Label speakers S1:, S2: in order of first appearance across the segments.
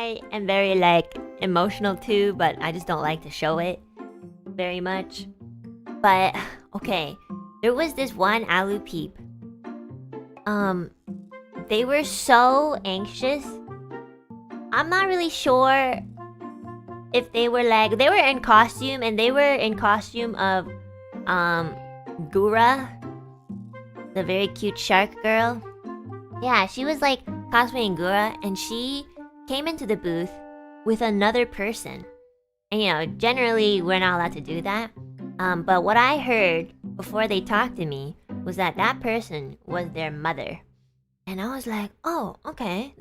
S1: I am very like emotional too, but I just don't like to show it very much. But okay, there was this one alu peep. They were so anxious. I'm not really sure if they were in costume, and they were in costume of Gura, the very cute shark girl. Yeah, she was like cosplaying Gura, and she came into the booth with another person. And you know, generally we're not allowed to do that. But what I heard before they talked to me was that that person was their mother. And I was like, oh, okay,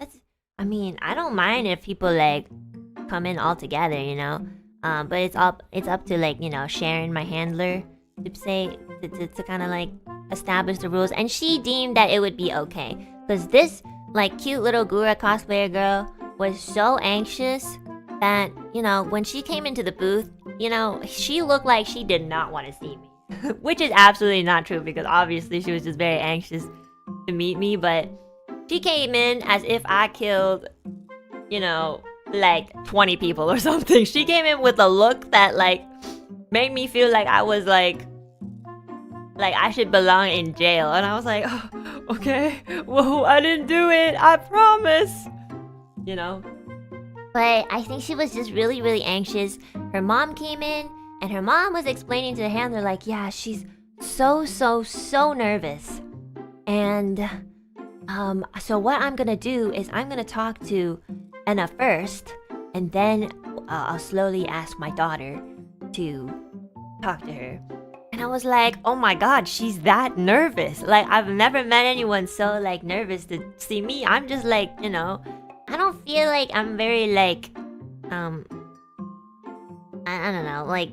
S1: I mean, I don't mind if people like come in all together, you know. But it's up to like, you know, Sharon, my handler, to kind of like establish the rules. And she deemed that it would be okay, because this like cute little Gura cosplayer girl was so anxious that, you know, when she came into the booth, you know, she looked like she did not want to see me. Which is absolutely not true, because obviously she was just very anxious to meet me. But she came in as if I killed, you know, like 20 people or something. She came in with a look that like made me feel like I was like I should belong in jail. And I was like, oh, okay, whoa, I didn't do it, I promise, you know. But I think she was just really, really anxious. Her mom came in, and her mom was explaining to the handler like, yeah, she's so nervous. And so what I'm gonna do is I'm gonna talk to Enna first, and then I'll slowly ask my daughter to talk to her. And I was like, oh my god, she's that nervous. Like, I've never met anyone so like nervous to see me. I'm just like, you know, I don't feel like I'm very like I don't know, like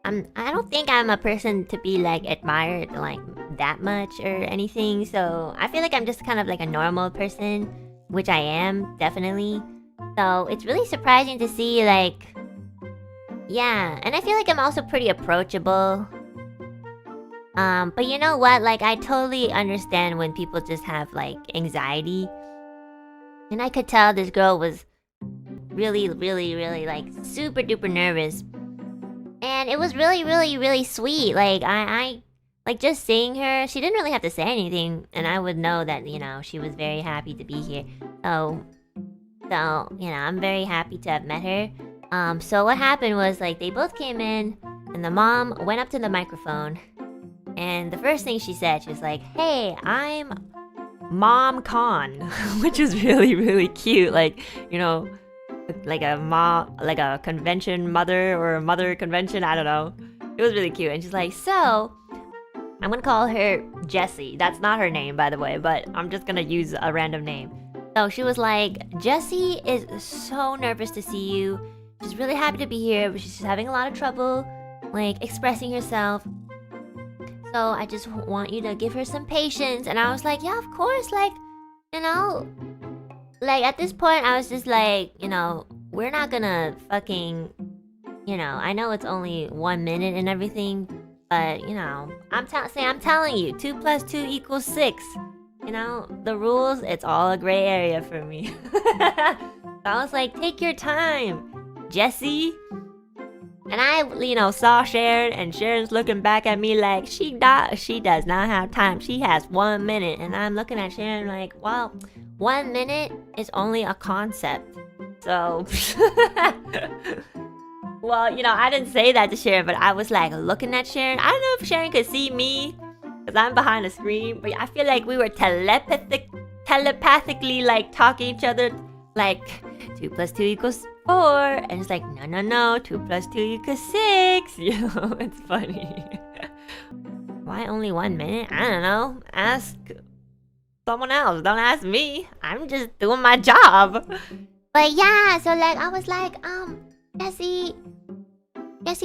S1: I don't think I'm a person to be like admired like that much or anything. So I feel like I'm just kind of like a normal person, which I am, definitely. So it's really surprising to see like, yeah, and I feel like I'm also pretty approachable. But you know what, like I totally understand when people just have like anxiety. And I could tell this girl was really like super duper nervous. And it was really sweet. Like I like just seeing her, she didn't really have to say anything, and I would know that, you know, she was very happy to be here. So you know, I'm very happy to have met her. So what happened was like they both came in, and the mom went up to the microphone, and the first thing she said, she was like, hey, I'm Mom Con, which is really cute. Like, you know, like a mom, like a convention mother or a mother convention, I don't know. It was really cute. And she's like, so I'm gonna call her Jessie. That's not her name, by the way, but I'm just gonna use a random name. So she was like, Jessie is so nervous to see you. She's really happy to be here, but she's having a lot of trouble like expressing herself. So I just want you to give her some patience. And I was like, yeah, of course, like, you know, like at this point I was just like, you know, we're not gonna fucking, you know, I know it's only 1 minute and everything, but you know, I'm telling you, 2 + 2 = 6. You know, the rules, it's all a gray area for me. So I was like, take your time, Jessie. And I, you know, saw Sharon, and Sharon's looking back at me like she does not have time. She has 1 minute, and I'm looking at Sharon like, well, 1 minute is only a concept. So, well, you know, I didn't say that to Sharon, but I was like looking at Sharon. I don't know if Sharon could see me, because I'm behind the screen, but I feel like we were telepathically like talking each other, like 2 + 2 = 4, and it's like, no, 2 + 2 = 6. You know, it's funny. Why only 1 minute? I don't know. Ask someone else. Don't ask me. I'm just doing my job. But yeah, so like I was like, Jessie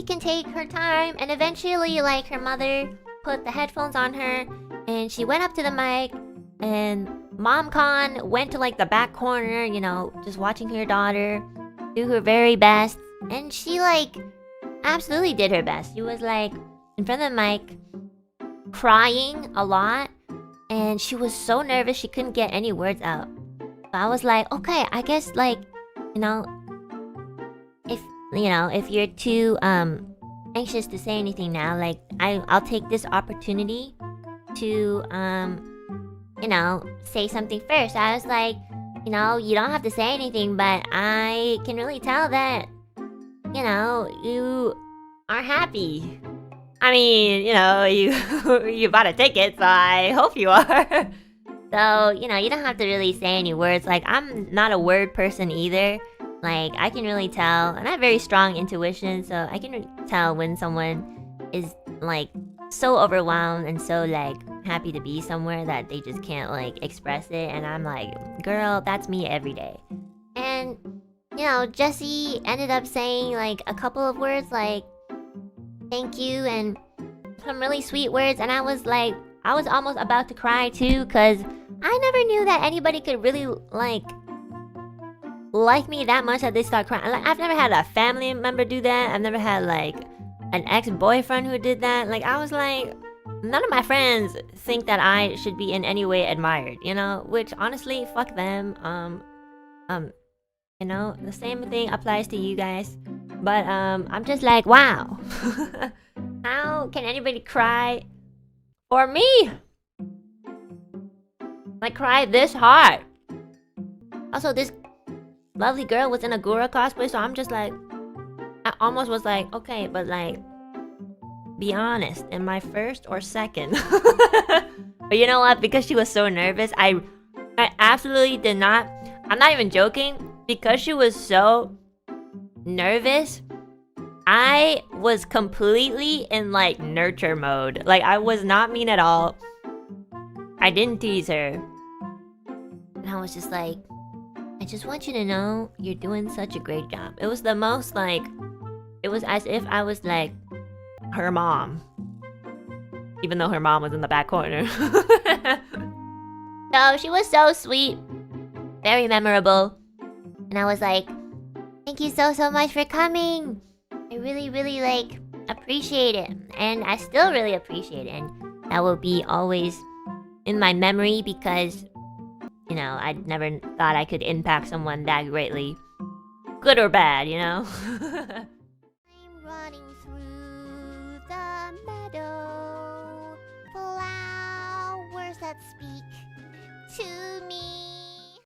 S1: can take her time, and eventually like her mother put the headphones on her, and she went up to the mic, and Mom Con went to like the back corner, you know, just watching her daughter do her very best. And she like absolutely did her best. She was like in front of the mic crying a lot, and she was so nervous she couldn't get any words out. So I was like, okay, I guess like you know, if you're too anxious to say anything now, like I'll take this opportunity to say something first. I was like, you don't have to say anything, but I can really tell that you are happy. I mean, you bought a ticket, so I hope you are. So, you don't have to really say any words. Like, I'm not a word person either. Like, I can really tell, and I have very strong intuition, so I can tell when someone is, like, so overwhelmed and so, like, happy to be somewhere that they just can't, like, express it. And I'm like, girl, that's me every day. And, Jesse ended up saying, like, a couple of words, like, thank you, and some really sweet words. And I was almost about to cry, too, because I never knew that anybody could really, like me that much that they start crying. Like, I've never had a family member do that. I've never had, like, an ex-boyfriend who did that. Like, I was like, none of my friends think that I should be in any way admired, which, honestly, fuck them. The same thing applies to you guys. But, I'm just like, wow. How can anybody cry for me? Like, cry this hard. Also, this lovely girl was in a Gura cosplay, so I'm just like, I almost was like, okay, but like, be honest, am I first or second? But you know what? Because she was so nervous, I absolutely did not. I'm not even joking. Because she was so nervous, I was completely in like nurture mode. Like, I was not mean at all. I didn't tease her. And I was just like, I just want you to know you're doing such a great job. It was the most like, it was as if I was like her mom. Even though her mom was in the back corner. So she was so sweet. Very memorable. And I was like, thank you so much for coming. I really, really like appreciate it. And I still really appreciate it. And that will be always in my memory because I never thought I could impact someone that greatly. Good or bad, I'm running through the meadow. Flowers that speak to me.